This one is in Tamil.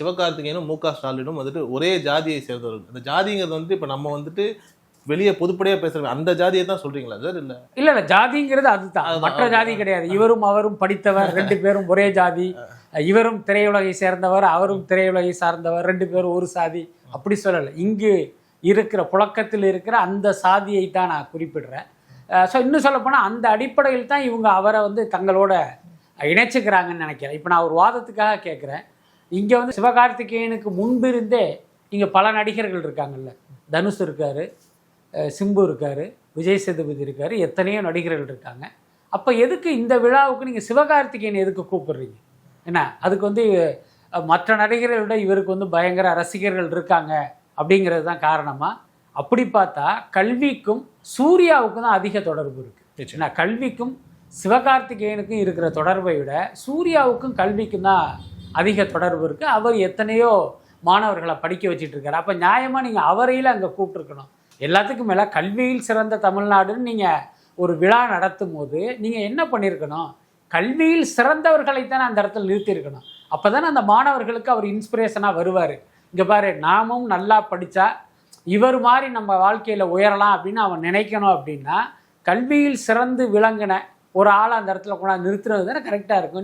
சிவகார்த்திகேயனும் மு க ஸ்டாலினும் வந்துட்டு ஒரே ஜாதியை சேர்ந்தவர்கள். அந்த ஜாதிங்கிறது வந்து இப்ப நம்ம வந்துட்டு வெளியே பொதுப்படையா பேசுற அந்த ஜாதியை தான் சொல்றீங்களா சார்? இல்ல ஜாதிங்கிறது அதுதான், மற்ற ஜாதி கிடையாது. இவரும் அவரும் படித்தவர், 2 பேரும் ஒரே ஜாதி. இவரும் திரையுலகை சேர்ந்தவர், அவரும் திரையுலகை சார்ந்தவர், 2 பேரும் ஒரு சாதி, அப்படி சொல்லலை. இங்கு இருக்கிற புழக்கத்தில் இருக்கிற அந்த சாதியை தான் நான் குறிப்பிடுறேன். ஸோ இன்னும் சொல்லப்போனால் அந்த அடிப்படையில் தான் இவங்க அவரை வந்து தங்களோட இணைச்சிக்கிறாங்கன்னு நினைக்கிறேன். இப்போ நான் ஒரு வாதத்துக்காக கேட்குறேன். இங்கே வந்து சிவகார்த்திகேயனுக்கு முன்பிருந்தே இங்கே பல நடிகர்கள் இருக்காங்கல்ல. தனுஷ் இருக்கார், சிம்பு இருக்கார், விஜய் சேதுபதி இருக்கார், எத்தனையோ நடிகர்கள் இருக்காங்க. அப்போ எதுக்கு இந்த விழாவுக்கு நீங்கள் சிவகார்த்திகேயன் எதுக்கு கூப்பிடுறீங்க? என்ன அதுக்கு வந்து மற்ற நடிகர்களை விட இவருக்கு வந்து பயங்கர ரசிகர்கள் இருக்காங்க அப்படிங்கிறது தான் காரணமா? அப்படி பார்த்தா கல்விக்கும் சூர்யாவுக்கும் தான் அதிக தொடர்பு இருக்குது. ஏன்னா கல்விக்கும் சிவகார்த்திகேயனுக்கும் இருக்கிற தொடர்பை விட சூர்யாவுக்கும் கல்விக்கும் தான் அதிக தொடர்பு இருக்குது. அவர் எத்தனையோ மாணவர்களை படிக்க வச்சுட்டு இருக்காரு. அப்போ நியாயமாக நீங்கள் அவரையில் அங்கே கூப்பிட்டுருக்கணும். எல்லாத்துக்கும் மேலே கல்வியில் சிறந்த தமிழ்நாடுன்னு நீங்கள் ஒரு விழா நடத்தும் போது நீங்கள் என்ன பண்ணியிருக்கணும்? கல்வியில் சிறந்தவர்களைத்தானே அந்த இடத்துல நிறுத்தியிருக்கணும். அப்போ தானே அந்த மாணவர்களுக்கு அவர் இன்ஸ்பிரேஷனாக வருவார். இங்கே பாரு, நாமும் நல்லா படித்தா இவர் மாதிரி நம்ம வாழ்க்கையில் உயரலாம் அப்படின்னு அவன் நினைக்கணும். அப்படின்னா கல்வியில் சிறந்து விளங்கின ஒரு ஆளை அந்த இடத்துல கொண்டாந்து நிறுத்துறது தானே கரெக்டாக இருக்கும்.